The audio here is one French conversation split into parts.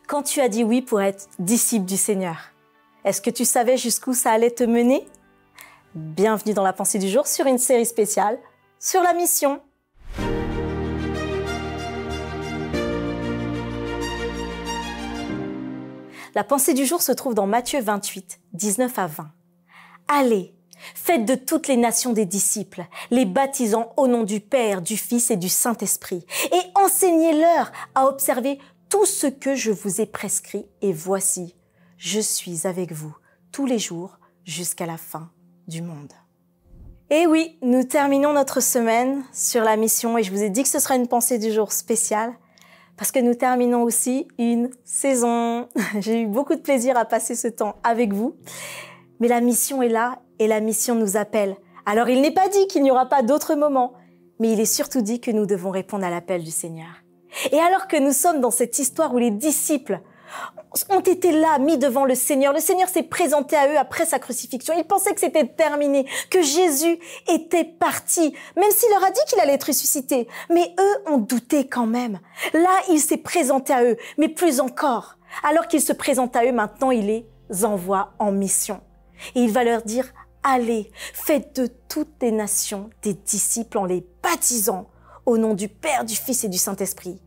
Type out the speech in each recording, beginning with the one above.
quand tu as dit oui pour être disciple du Seigneur, est-ce que tu savais jusqu'où ça allait te mener? Bienvenue dans la pensée du jour sur une série spéciale sur la mission. La pensée du jour se trouve dans Matthieu 28, 19 à 20. Allez, faites de toutes les nations des disciples, les baptisant au nom du Père, du Fils et du Saint-Esprit, et enseignez-leur à observer tout ce que je vous ai prescrit, et voici, je suis avec vous tous les jours jusqu'à la fin du monde. Et oui, nous terminons notre semaine sur la mission et je vous ai dit que ce sera une pensée du jour spéciale parce que nous terminons aussi une saison. J'ai eu beaucoup de plaisir à passer ce temps avec vous, mais la mission est là et la mission nous appelle. Alors il n'est pas dit qu'il n'y aura pas d'autres moments, mais il est surtout dit que nous devons répondre à l'appel du Seigneur. Et alors que nous sommes dans cette histoire où les disciples ont été là, mis devant le Seigneur s'est présenté à eux après sa crucifixion. Ils pensaient que c'était terminé, que Jésus était parti, même s'il leur a dit qu'il allait être ressuscité. Mais eux ont douté quand même. Là, il s'est présenté à eux, mais plus encore. Alors qu'il se présente à eux, maintenant, il les envoie en mission. Et il va leur dire, allez, faites de toutes les nations des disciples en les baptisant au nom du Père, du Fils et du Saint-Esprit,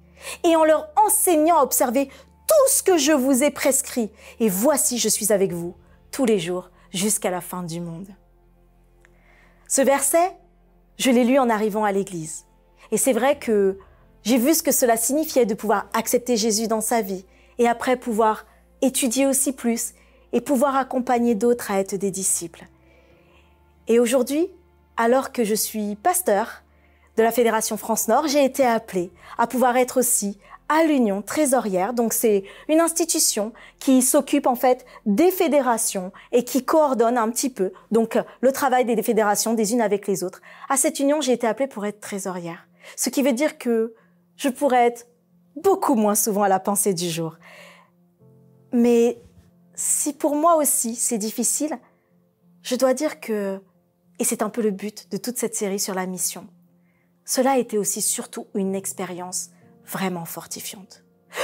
et en leur enseignant à observer tout ce que je vous ai prescrit. Et voici, je suis avec vous tous les jours jusqu'à la fin du monde. Ce verset, je l'ai lu en arrivant à l'église. Et c'est vrai que j'ai vu ce que cela signifiait de pouvoir accepter Jésus dans sa vie et après pouvoir étudier aussi plus et pouvoir accompagner d'autres à être des disciples. Et aujourd'hui, alors que je suis pasteur de la Fédération France Nord, j'ai été appelée à pouvoir être aussi à l'Union trésorière. Donc c'est une institution qui s'occupe en fait des fédérations et qui coordonne un petit peu donc le travail des fédérations des unes avec les autres. À cette union, j'ai été appelée pour être trésorière. Ce qui veut dire que je pourrais être beaucoup moins souvent à la pensée du jour. Mais si pour moi aussi c'est difficile, je dois dire que, et c'est un peu le but de toute cette série sur la mission, cela a été aussi surtout une expérience vraiment fortifiante.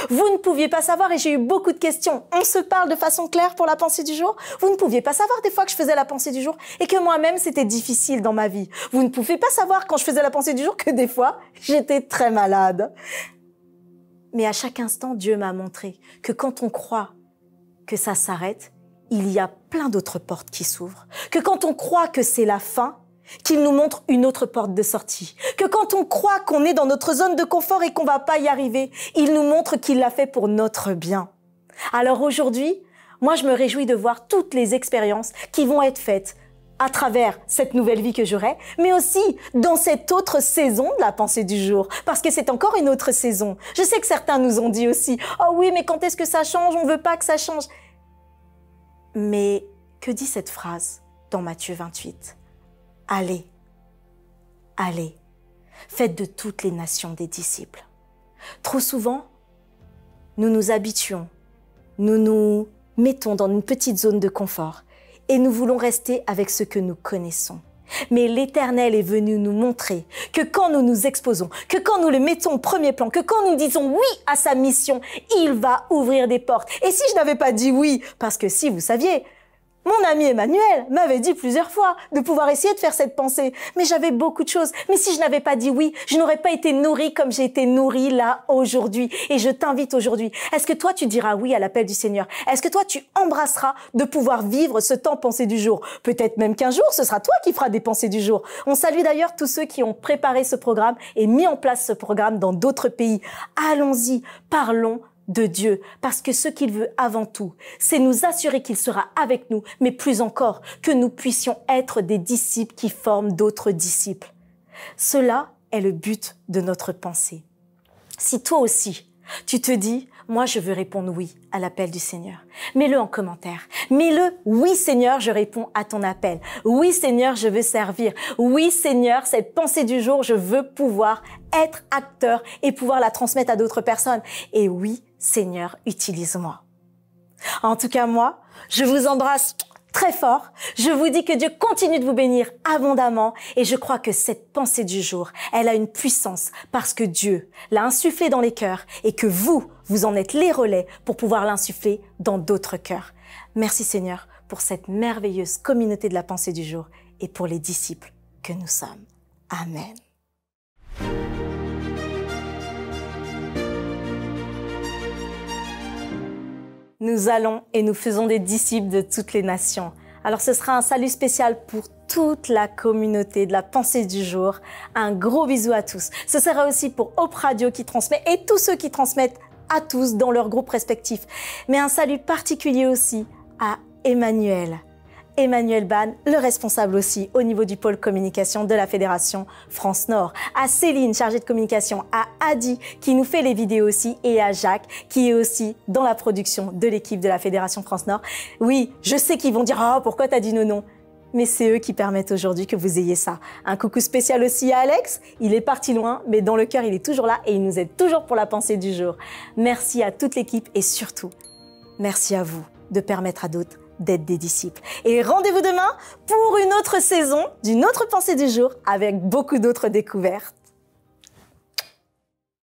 Vous ne pouviez pas savoir, et j'ai eu beaucoup de questions. On se parle de façon claire pour la pensée du jour. Vous ne pouviez pas savoir des fois que je faisais la pensée du jour et que moi-même c'était difficile dans ma vie. Vous ne pouviez pas savoir quand je faisais la pensée du jour que des fois j'étais très malade. Mais à chaque instant, Dieu m'a montré que quand on croit que ça s'arrête, il y a plein d'autres portes qui s'ouvrent. Que quand on croit que c'est la fin, qu'il nous montre une autre porte de sortie. Que quand on croit qu'on est dans notre zone de confort et qu'on va pas y arriver, il nous montre qu'il l'a fait pour notre bien. Alors aujourd'hui, moi je me réjouis de voir toutes les expériences qui vont être faites à travers cette nouvelle vie que j'aurai, mais aussi dans cette autre saison de la pensée du jour, parce que c'est encore une autre saison. Je sais que certains nous ont dit aussi, oh oui, mais quand est-ce que ça change? On veut pas que ça change. Mais que dit cette phrase dans Matthieu 28? Allez, allez, faites de toutes les nations des disciples. Trop souvent, nous nous habituons, nous nous mettons dans une petite zone de confort et nous voulons rester avec ce que nous connaissons. Mais l'Éternel est venu nous montrer que quand nous nous exposons, que quand nous le mettons au premier plan, que quand nous disons oui à sa mission, il va ouvrir des portes. Et si je n'avais pas dit oui, parce que si vous saviez, mon ami Emmanuel m'avait dit plusieurs fois de pouvoir essayer de faire cette pensée. Mais j'avais beaucoup de choses. Mais si je n'avais pas dit oui, je n'aurais pas été nourrie comme j'ai été nourrie là aujourd'hui. Et je t'invite aujourd'hui. Est-ce que toi, tu diras oui à l'appel du Seigneur? Est-ce que toi, tu embrasseras de pouvoir vivre ce temps pensée du jour? Peut-être même qu'un jour, ce sera toi qui feras des pensées du jour. On salue d'ailleurs tous ceux qui ont préparé ce programme et mis en place ce programme dans d'autres pays. Allons-y, parlons de Dieu, parce que ce qu'il veut avant tout, c'est nous assurer qu'il sera avec nous, mais plus encore, que nous puissions être des disciples qui forment d'autres disciples. Cela est le but de notre pensée. Si toi aussi, tu te dis, moi je veux répondre oui à l'appel du Seigneur, mets-le en commentaire. Mets-le, oui Seigneur, je réponds à ton appel. Oui Seigneur, je veux servir. Oui Seigneur, cette pensée du jour, je veux pouvoir être acteur et pouvoir la transmettre à d'autres personnes. Et oui Seigneur, utilise-moi. En tout cas, moi, je vous embrasse très fort. Je vous dis que Dieu continue de vous bénir abondamment et je crois que cette pensée du jour, elle a une puissance parce que Dieu l'a insufflée dans les cœurs et que vous vous en êtes les relais pour pouvoir l'insuffler dans d'autres cœurs. Merci Seigneur pour cette merveilleuse communauté de la pensée du jour et pour les disciples que nous sommes. Amen. Nous allons et nous faisons des disciples de toutes les nations. Alors ce sera un salut spécial pour toute la communauté de la pensée du jour. Un gros bisou à tous. Ce sera aussi pour Hope Radio qui transmet et tous ceux qui transmettent à tous dans leurs groupes respectifs. Mais un salut particulier aussi à Emmanuel. Emmanuel Ban, le responsable aussi au niveau du pôle communication de la Fédération France Nord, à Céline, chargée de communication, à Adi, qui nous fait les vidéos aussi, et à Jacques, qui est aussi dans la production de l'équipe de la Fédération France Nord. Oui, je sais qu'ils vont dire « Oh, pourquoi t'as dit non ?» Mais c'est eux qui permettent aujourd'hui que vous ayez ça. Un coucou spécial aussi à Alex. Il est parti loin, mais dans le cœur, il est toujours là et il nous aide toujours pour la pensée du jour. Merci à toute l'équipe et surtout, merci à vous de permettre à d'autres d'être des disciples. Et rendez-vous demain pour une autre saison d'une autre pensée du jour avec beaucoup d'autres découvertes.